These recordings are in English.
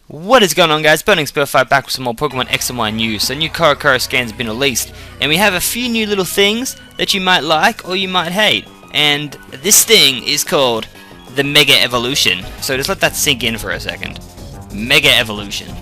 What is going on, guys? Burning Spurfire back with some more Pokemon X and Y news. So new Korokoro scans have been released, and we have a few new little things that you might like or you might hate. And this thing is called the Mega Evolution. So just let that sink in for a second. Mega Evolution.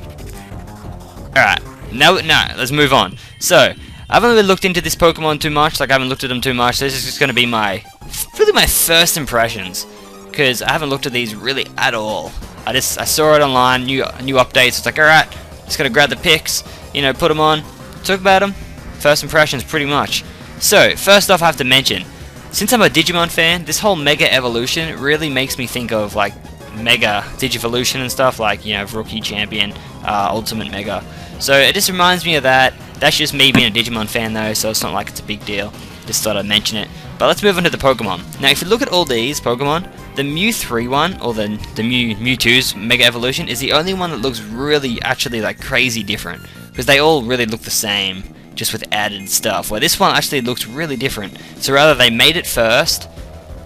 Alright, now let's move on. So, I haven't really looked into this Pokemon too much, I haven't looked at them too much, so this is just going to be really my first impressions. Because I haven't looked at these really at all. I saw it online, new updates. It's like, alright, just gotta grab the pics, put them on, talk about them. First impressions, pretty much. So, first off, I have to mention, since I'm a Digimon fan, this whole Mega Evolution really makes me think of like Mega Digivolution and stuff, like Rookie, Champion, Ultimate Mega. So it just reminds me of that. That's just me being a Digimon fan though, so it's not like it's a big deal. Just thought I'd mention it. But let's move on to the Pokemon. Now, if you look at all these Pokemon, the Mew 3 one, or the Mewtwo's Mega Evolution, is the only one that looks really, actually, like, crazy different. Because they all really look the same, just with added stuff. Where this one actually looks really different. So rather they made it first,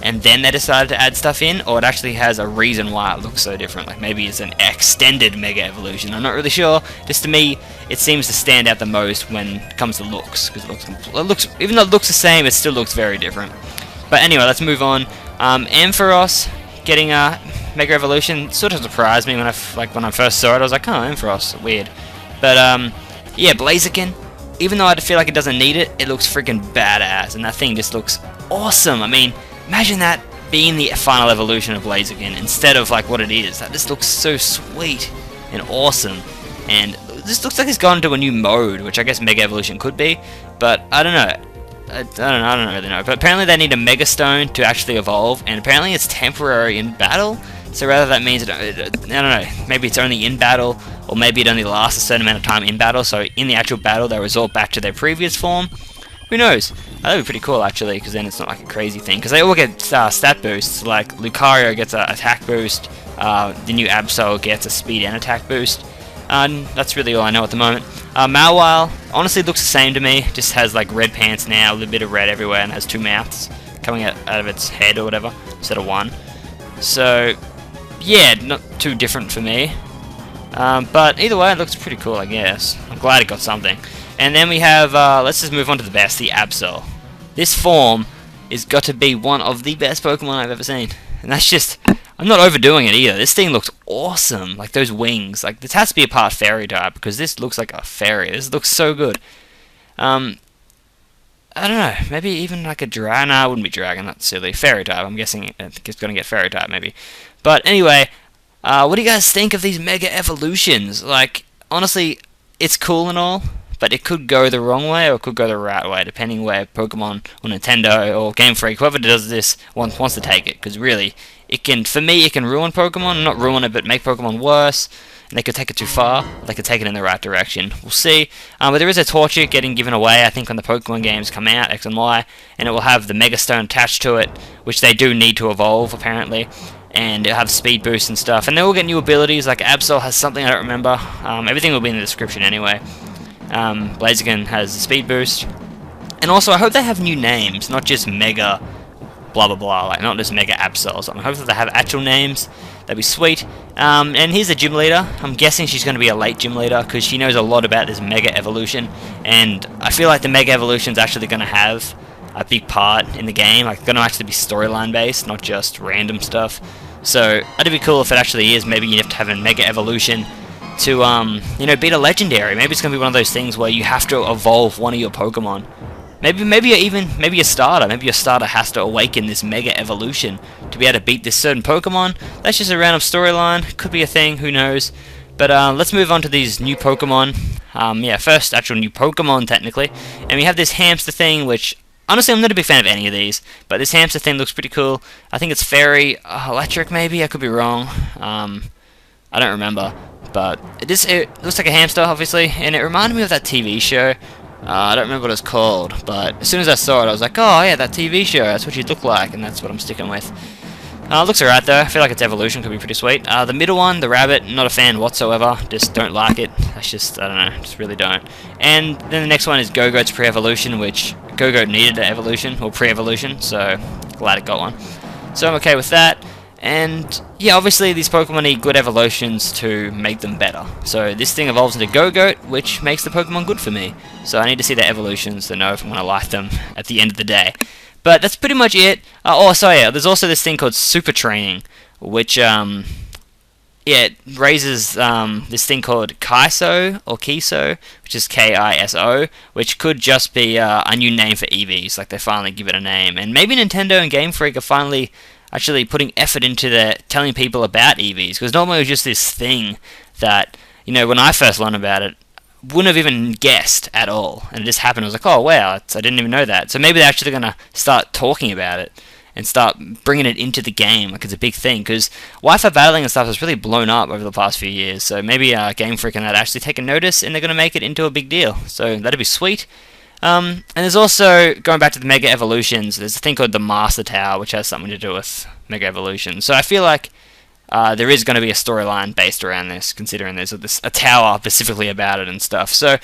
and then they decided to add stuff in, or it actually has a reason why it looks so different. Like, maybe it's an extended Mega Evolution. I'm not really sure. Just to me, it seems to stand out the most when it comes to looks. Because it looks, even though it looks the same, it still looks very different. But anyway, let's move on. Ampharos getting a Mega Evolution sort of surprised me when I first saw it. I was like, oh, Ampharos, weird. But yeah, Blaziken, even though I feel like it doesn't need it, it looks freaking badass, and that thing just looks awesome. I mean, imagine that being the final evolution of Blaziken instead of like what it is. That just looks so sweet and awesome, and this looks like it's gone into a new mode, which I guess Mega Evolution could be, but I don't know. I don't really know, but apparently they need a Mega Stone to actually evolve, and apparently it's temporary in battle, so rather that means, I don't know, maybe it's only in battle, or maybe it only lasts a certain amount of time in battle, so in the actual battle they resort back to their previous form. Who knows? That would be pretty cool actually, because then it's not like a crazy thing, because they all get stat boosts, like Lucario gets an attack boost, the new Absol gets a speed and attack boost. That's really all I know at the moment. Mawile honestly looks the same to me, just has like red pants now, a little bit of red everywhere, and has two mouths coming out of its head or whatever, instead of one. So, yeah, not too different for me. But either way, it looks pretty cool, I guess. I'm glad it got something. And then we have, let's just move on to the best, the Absol. This form is got to be one of the best Pokemon I've ever seen. And that's just, I'm not overdoing it either. This thing looks awesome. Like those wings. Like this has to be a part fairy type because this looks like a fairy. This looks so good. I don't know. Maybe even like a dragon. Nah, it wouldn't be dragon. That's silly. Fairy type. I'm guessing it's going to get fairy type maybe. But anyway, what do you guys think of these Mega Evolutions? Like, honestly, it's cool and all, but it could go the wrong way or it could go the right way, depending where Pokemon or Nintendo or Game Freak, whoever does this, wants to take it. Because really, for me, it can ruin Pokemon. Not ruin it, but make Pokemon worse. And they could take it too far, or they could take it in the right direction. We'll see. But there is a Torchic getting given away, I think, when the Pokemon games come out, X and Y, and it will have the Mega Stone attached to it, which they do need to evolve, apparently. And it'll have speed boosts and stuff. And they will get new abilities, like Absol has something I don't remember. Everything will be in the description anyway. Blaziken has a speed boost. And also, I hope they have new names, not just Mega blah blah blah, like not just MegaAbsol. So I hope that they have actual names. That'd be sweet. And here's the gym leader. I'm guessing she's going to be a late gym leader because she knows a lot about this Mega Evolution. And I feel like the Mega Evolution is actually going to have a big part in the game. Like, going to actually be storyline based, not just random stuff. So that'd be cool if it actually is. Maybe you have to have a Mega Evolution to beat a legendary. Maybe it's going to be one of those things where you have to evolve one of your Pokemon. Maybe a starter. Maybe your starter has to awaken this Mega Evolution to be able to beat this certain Pokemon. That's just a random storyline. Could be a thing. Who knows? But let's move on to these new Pokemon. Yeah, first actual new Pokemon technically, and we have this hamster thing, which honestly I'm not a big fan of any of these. But this hamster thing looks pretty cool. I think it's fairy electric. Maybe I could be wrong. I don't remember. But it looks like a hamster, obviously, and it reminded me of that TV show. I don't remember what it's called, but as soon as I saw it, I was like, oh yeah, that TV show, that's what you look like, and that's what I'm sticking with. It looks alright though, I feel like its evolution could be pretty sweet. The middle one, the rabbit, not a fan whatsoever, just don't like it. That's just, I don't know, just really don't. And then the next one is Go-Goat's pre-evolution, which Go-Goat needed an evolution, or pre-evolution, so glad it got one. So I'm okay with that. And yeah, obviously these Pokemon need good evolutions to make them better. So this thing evolves into Go-Goat, which makes the Pokemon good for me. So I need to see their evolutions to know if I'm going to like them at the end of the day. But that's pretty much it. There's also this thing called Super Training, which it raises this thing called Kiso, or Kiso, which is Kiso, which could just be a new name for EVs, like they finally give it a name. And maybe Nintendo and Game Freak are finally actually putting effort into telling people about EVs, because normally it was just this thing that, you know, when I first learned about it, wouldn't have even guessed at all, and it just happened. I was like, oh wow, I didn't even know that. So maybe they're actually going to start talking about it and start bringing it into the game, like it's a big thing, because Wi-Fi battling and stuff has really blown up over the past few years. So maybe Game Freak and that actually take a notice, and they're going to make it into a big deal. So that'd be sweet. And there's also, going back to the Mega Evolutions, there's a thing called the Master Tower, which has something to do with Mega Evolutions. So I feel like there is going to be a storyline based around this, considering there's a tower specifically about it and stuff. So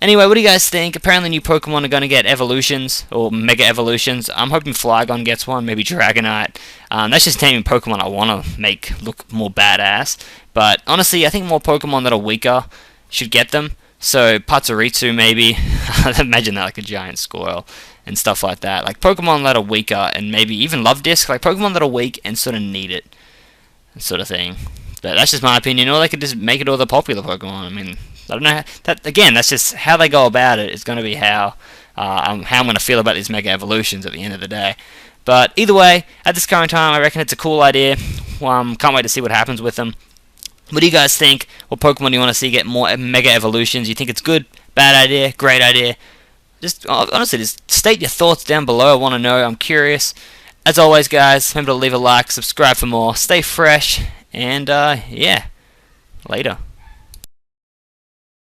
anyway, what do you guys think? Apparently new Pokemon are going to get evolutions, or Mega Evolutions. I'm hoping Flygon gets one, maybe Dragonite. That's just naming Pokemon I want to make look more badass. But honestly, I think more Pokemon that are weaker should get them. So Pachirisu maybe, imagine that, like a giant squirrel and stuff like that. Like Pokemon that are weaker, and maybe even Love Disc, like Pokemon that are weak and sort of need it, sort of thing. But that's just my opinion. Or they could just make it all the popular Pokemon. I mean, I don't know. That's just how they go about it. It's going to be how I'm going to feel about these Mega Evolutions at the end of the day. But either way, at this current time, I reckon it's a cool idea. Can't wait to see what happens with them. What do you guys think? What Pokemon do you want to see get more Mega Evolutions? You think it's good, bad idea, great idea? Just honestly, just state your thoughts down below. I want to know. I'm curious. As always, guys, remember to leave a like, subscribe for more, stay fresh, and yeah, later.